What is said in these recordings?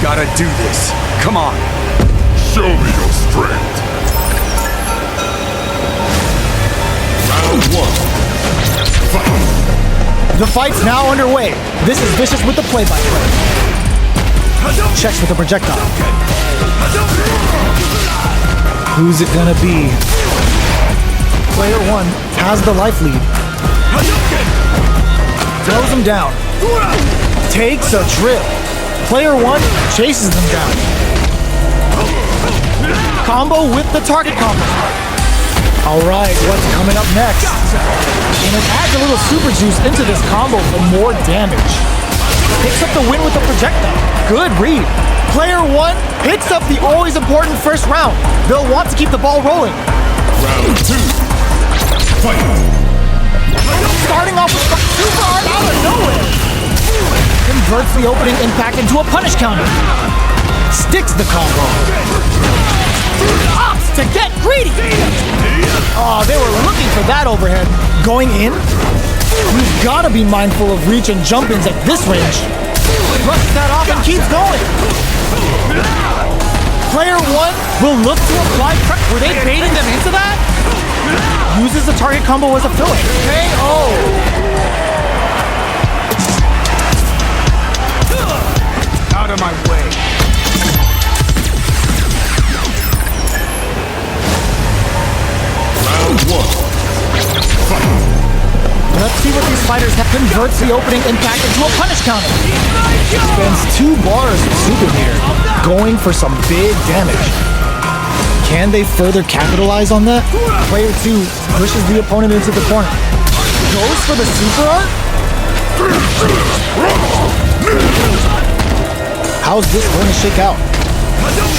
gotta do this. Come on. Show me your strength. Round 1. Fight. The fight's now underway. This is Vicious with the play-by-play. Checks with the projectile. Who's it gonna be? Player 1 has the life lead. Throws him down. Takes a trip. Player 1 chases them down. Combo with the target combo. Alright, what's coming up next? And it adds a little super juice into this combo for more damage. Picks up the win with the projectile. Good read. Player 1 picks up the always important first round. They'll want to keep the ball rolling. Round 2. Fight. Starting off with the super hard out of nowhere. Converts the opening impact into a punish counter. Sticks the combo. Opts to get greedy. Oh, they were looking for that overhead. Going in? You've got to be mindful of reach and jump-ins at this range. Brushes that off and keeps going. Player 1 will look to apply pressure. Were they baiting them into that? Uses the target combo as a filler. KO. Out of my way. Round 1. Fight. Let's see what these fighters have. Converts the opening impact into a punish counter. Spends 2 bars of super meter, going for some big damage. Can they further capitalize on that? Player 2 pushes the opponent into the corner. Goes for the super art? How's this going to shake out?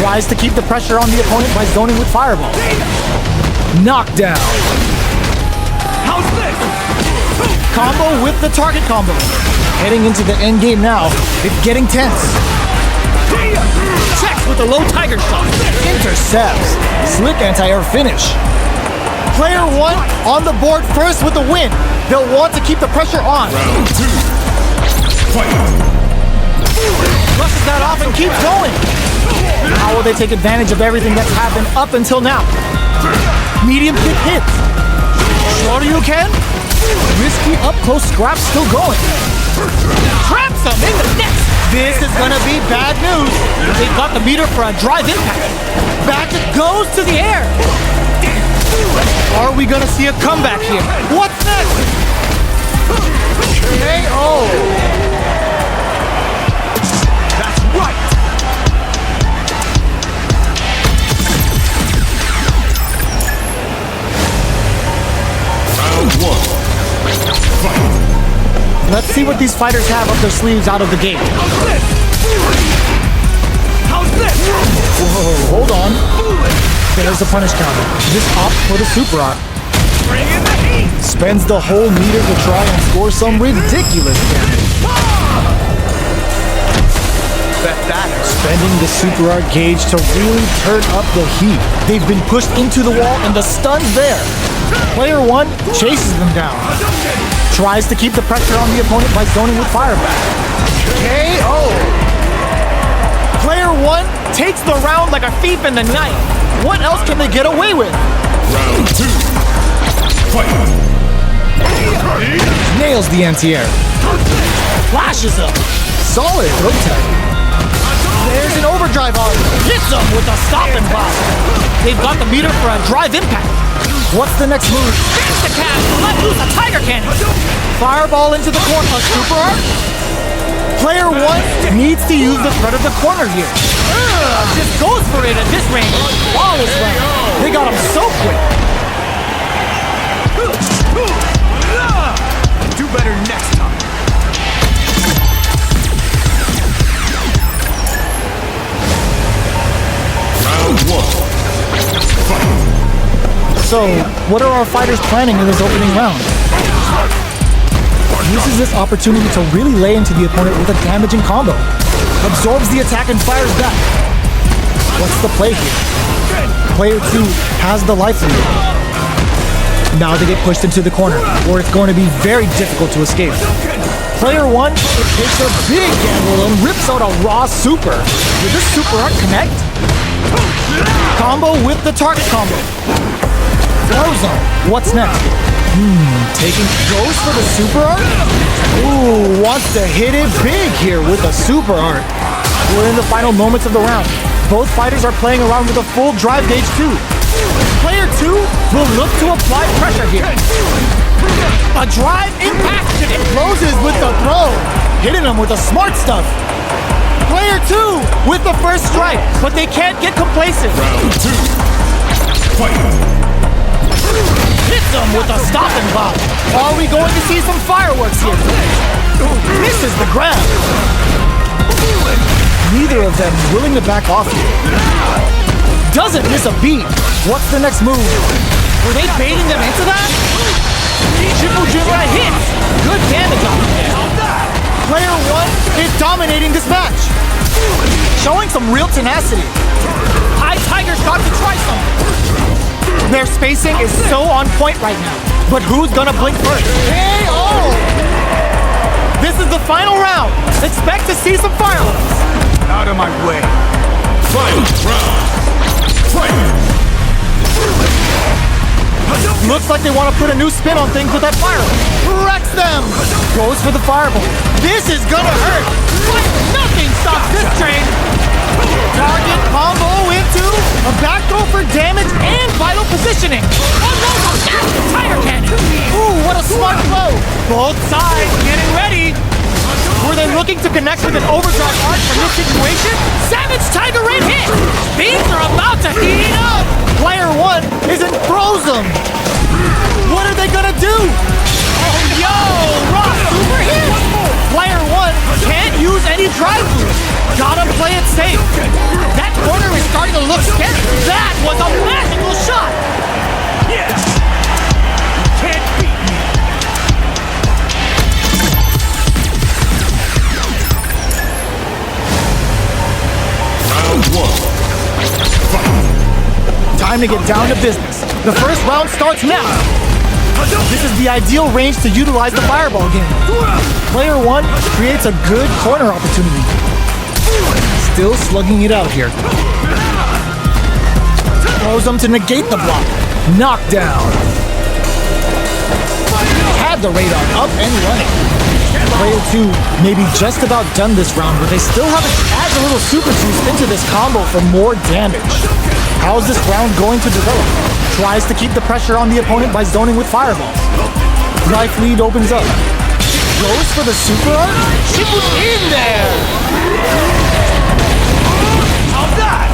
Tries to keep the pressure on the opponent by zoning with fireball. Knockdown. How's this? Combo with the target combo. Heading into the end game now. It's getting tense. Checks with a low tiger shot. Intercepts. Slick anti-air finish. Player 1 on the board first with the win. They'll want to keep the pressure on. Round 2. Fight. Brushes that off and keeps going. How will they take advantage of everything that's happened up until now? Medium kick hits. Shorter you can. Risky up-close scrap still going. Traps him in the net. This is gonna be bad news. They've got the meter for a drive impact. Back it goes to the air. Are we gonna see a comeback here? What's next? KO. That's right. Round 1. Fight. Let's see what these fighters have up their sleeves out of the gate. How's this? Whoa, hold on. There's the punish counter. Just opts for the super art. Bring in the heat. Spends the whole meter to try and score some ridiculous damage. That Spending the super art gauge to really turn up the heat. They've been pushed into the wall and the stun's there. Player 1 chases them down. Tries to keep the pressure on the opponent by zoning with fireball. KO. Player 1 takes the round like a thief in the night. What else can they get away with? Round 2. Fight. Nails the anti-air. Flashes him. Solid throat tag. There's an overdrive on. Hits him with a stop and block. They've got the meter for a drive impact. What's the next move? Spins the cast. Let loose a tiger cannon. Fireball into the corner. A super art? Player 1 needs to use the threat of the corner here. Just goes for it at this range. Flawless run. They got him so quick. do better next time. Round 1. Fight. So, what are our fighters planning in this opening round? Uses this opportunity to really lay into the opponent with a damaging combo. Absorbs the attack and fires back. What's the play here? Player 2 has the life lead. Now they get pushed into the corner, where it's going to be very difficult to escape. Player 1 takes a big gamble and rips out a raw super. Did this super art connect? Combo with the target combo. Throws him. What's next? Goes for the super art? Ooh, wants to hit it big here with the super art. We're in the final moments of the round. Both fighters are playing around with a full drive gauge too. Player 2 will look to apply pressure here. A drive impact and closes with the throw. Hitting him with the smart stuff. Player 2 with the first strike, but they can't get complacent. Round 2. Fight. Hits him with a stop and pop. Are we going to see some fireworks here? Misses the grab. Neither of them willing to back off here. Doesn't miss a beat. What's the next move? Were they baiting them into that? Triple Jimura hits. Good damage on him. Player 1 is dominating this match. Showing some real tenacity. High Tiger's got to try something. Their spacing is so on point right now. But who's gonna blink first? KO! This is the final round. Expect to see some fireworks. Out of my way. Final round. Fight. Looks like they want to put a new spin on things with that fireball. Wrecks them! Goes for the fireball. This is gonna hurt! But nothing stops this train! Target combo into a back throw for damage and vital positioning. Unload the tire cannon! Ooh, what a smart blow! Both sides getting ready! Were they looking to connect with an overdrive arc from this situation? Savage Tiger Red hit! Things are about to heat up! Player 1 is in Frozen! What are they gonna do? Oh, yo! Raw super hit! Player 1 can't use any drive boost. Gotta play it safe. That corner is starting to look scary. That was a magical shot! Yeah! You can't beat me! Round 1. Fight. Time to get down to business. The first round starts now. This is the ideal range to utilize the fireball game. Player 1 creates a good corner opportunity. Still slugging it out here. Throws him to negate the block. Knockdown. Had the radar up and running. Player 2 may be just about done this round, but they still haven't added a little super juice into this combo for more damage. How's this round going to develop? Tries to keep the pressure on the opponent by zoning with fireballs. Life lead opens up. Goes for the super art? She put in there! How's that?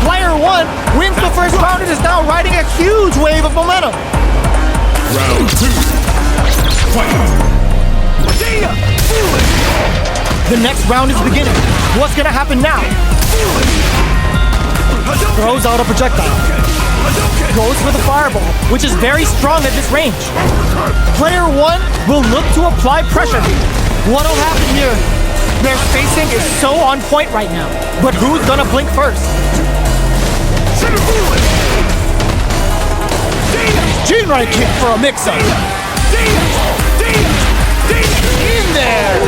Player 1 wins the first round and is now riding a huge wave of momentum. Round 2. Fight. The next round is beginning. What's gonna happen now? Throws out a projectile. Goes for the fireball, which is very strong at this range. Player 1 will look to apply pressure. What'll happen here? Their spacing is so on point right now. But who's gonna blink first? Jinrai kick for a mix-up. In there!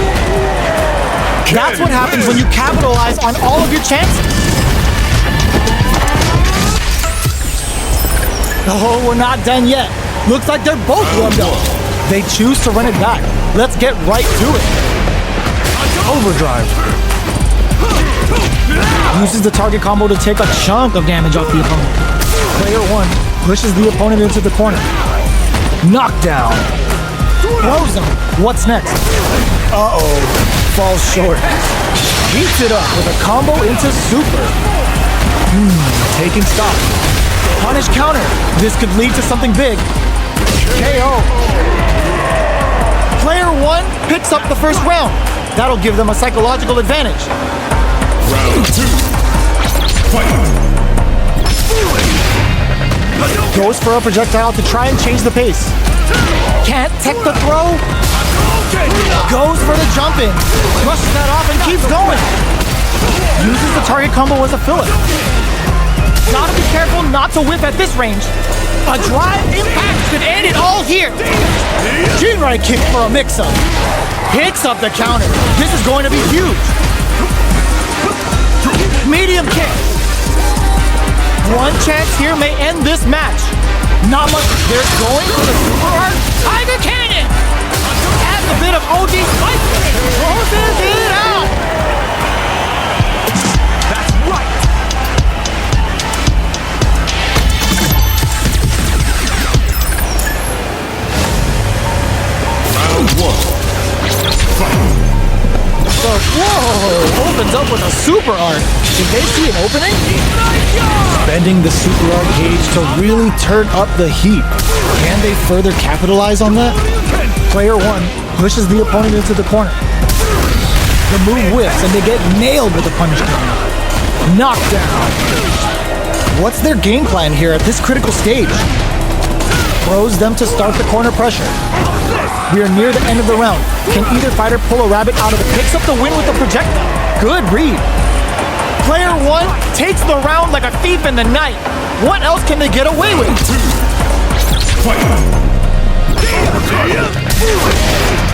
That's what happens when you capitalize on all of your chances. Oh, we're not done yet. Looks like they're both warmed up. They choose to run it back. Let's get right to it. Overdrive. Uses the target combo to take a chunk of damage off the opponent. Player 1 pushes the opponent into the corner. Knockdown. Throws him. What's next? Uh-oh. Falls short. Heats it up with a combo into super. Taking stock. Punish counter. This could lead to something big. KO. Player 1 picks up the first round. That'll give them a psychological advantage. Round 2. Fight. Goes for a projectile to try and change the pace. Can't tech the throw. Goes for the jump in. Brushes that off and keeps going. Uses the target combo as a filler. Gotta be careful not to whiff at this range. A drive impact could end it all here. Jinrai kick for a mix-up. Picks up the counter. This is going to be huge. Medium kick. One chance here may end this match. Not much. They're going for the super hard Tiger Cannon. Adds a bit of OD spice. Closes it out. That's right. Round one. Fight. So, whoa, opens up with a super arc. Did they see an opening? Bending the super arc gauge to really turn up the heat. Can they further capitalize on that? Player one pushes the opponent into the corner. The move whiffs and they get nailed with a punish counter. Knockdown. What's their game plan here at this critical stage? Throws them to start the corner pressure. We are near the end of the round. Can either fighter pull a rabbit out of it? Picks up the win with the projectile. Good read. Player one takes the round like a thief in the night. What else can they get away with?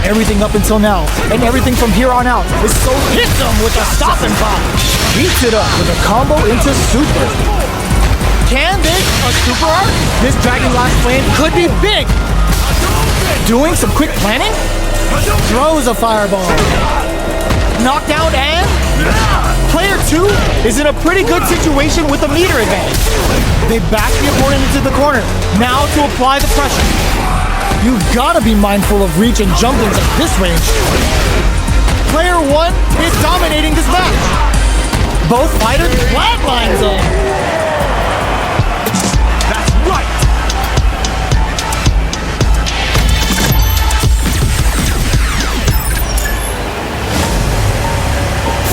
Everything up until now, and everything from here on out, is so hits him with a stop and pop. Beats it up with a combo into super. Can this a super arc? This Dragon Last Flame could be big. Doing some quick planning? Throws a fireball. Knockdown and player two is in a pretty good situation with a meter advantage. They back the opponent into the corner. Now to apply the pressure. You've got to be mindful of reach and jumpings at this range. Player one is dominating this match. Both fighters flatlines them. That's right.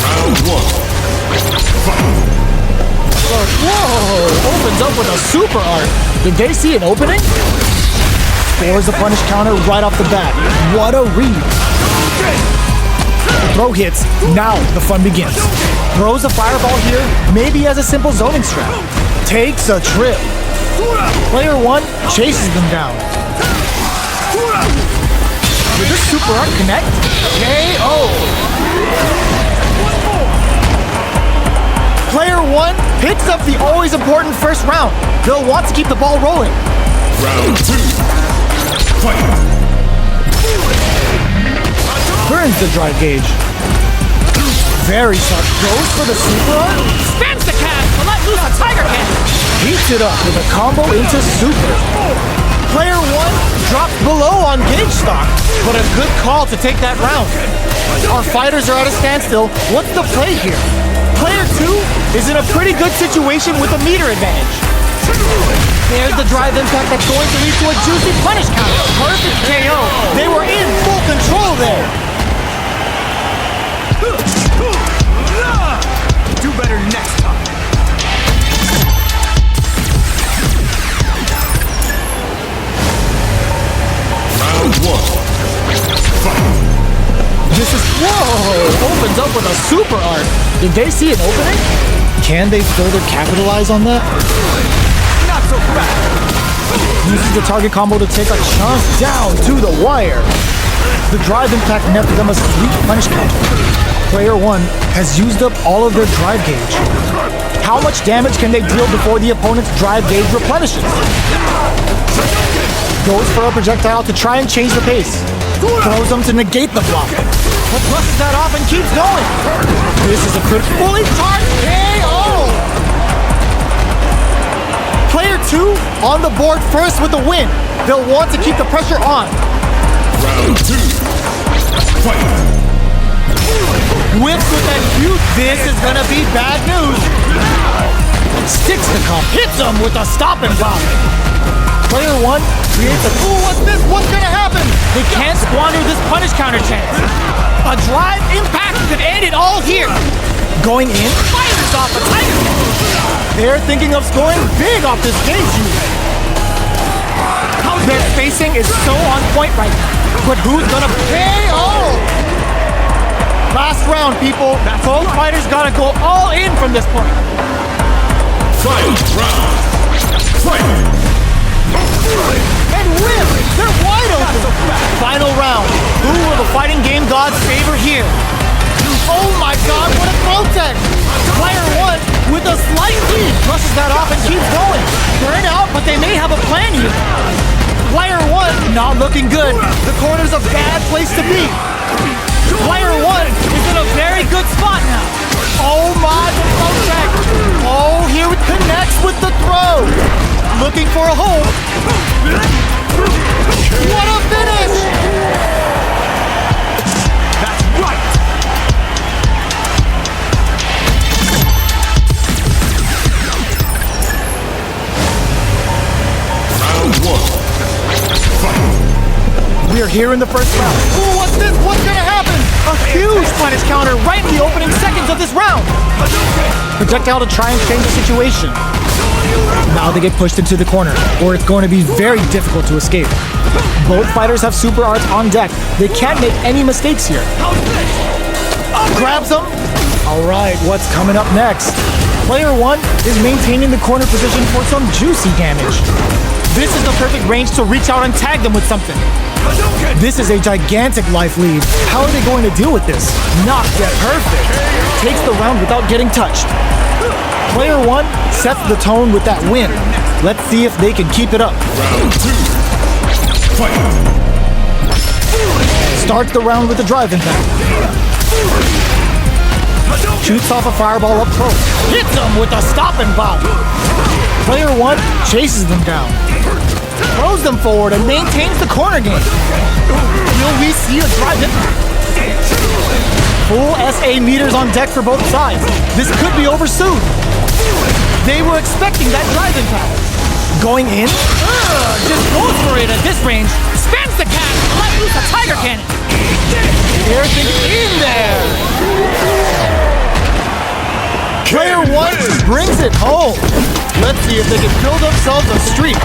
Round one. Fight. Whoa! Opens up with a super arc. Did they see an opening? Scores a punish counter right off the bat. What a read. The throw hits. Now the fun begins. Throws a fireball here, maybe as a simple zoning strat. Takes a trip. Player one chases them down. Did this super arc connect? KO. Player one picks up the always important first round. They'll want to keep the ball rolling. Round two. Fight. Burns the drive gauge. Very sharp. Goes for the super arc. Spins the cast to let loose a Tiger Cannon. Heats it up with a combo into super. Player one drops below on gauge stock, but a good call to take that round. Our fighters are at a standstill. What's the play here? Player two is in a pretty good situation with a meter advantage. There's the drive impact that's going to lead to a juicy punish counter. Perfect KO. They were in full control there. Do better next time. Round one. Fight. This is, whoa, opens up with a super arc. Did they see an opening? Can they further capitalize on that? Not so fast. Uses the target combo to take a chunk down to the wire. The drive impact netted them a sweet punish counter. Player one has used up all of their drive gauge. How much damage can they deal before the opponent's drive gauge replenishes? Goes for a projectile to try and change the pace. Throws them to negate the block. But flushes that off and keeps going. This is a fully charged KO! Player two on the board first with the win. They'll want to keep the pressure on. Round two. Fight. Whips with that huge. This is gonna be bad news. Sticks the comp. Hits him with a stop and pop. Player one creates a, ooh, what's this? What's gonna happen? They can't squander this punish counter chance. A drive impact could end it all here. Going in, fires off a Tiger Cannon. They're thinking of scoring big off this stage use. Their spacing is so on point right now. But who's gonna KO? Last round, people. Both fighters gotta go all in from this point. Fight round. Fight. and win! They're wide open! Final round. Who will the fighting game gods favor here? Oh my god, what a throw tech! Player 1 with a slight lead brushes that off and keeps going. Burn out, but they may have a plan here. Player 1 not looking good. The corner's a bad place to be. Player 1 is in a very good spot now. Oh my, the throw tech! Oh, here it connects with the throw. Looking for a hole. What a finish! That's right! Round 1. Fight! We are here in the first round. Ooh, what's this? What's gonna happen? A huge punish counter right in the opening seconds of this round. Projectile to try and change the situation. Now they get pushed into the corner, or it's going to be very difficult to escape. Both fighters have super arts on deck. They can't make any mistakes here. Grabs him. All right, what's coming up next? Player 1 is maintaining the corner position for some juicy damage. This is the perfect range to reach out and tag them with something. This is a gigantic life lead. How are they going to deal with this? Not yet perfect. Takes the round without getting touched. Player 1 sets the tone with that win. Let's see if they can keep it up. Round 2. Fight! Starts the round with a drive impact. Shoots off a fireball up close. Hits them with a stopping bomb. Player 1 chases them down. Throws them forward and maintains the corner game. Will we see a drive impact? Full SA meters on deck for both sides. This could be over soon. They were expecting that drive impact. Going in? Just goes for it at this range. Spins the cat. Let loose a tiger cannon. Everything in there. Player 1 brings it home. Let's see if they can build themselves a streak.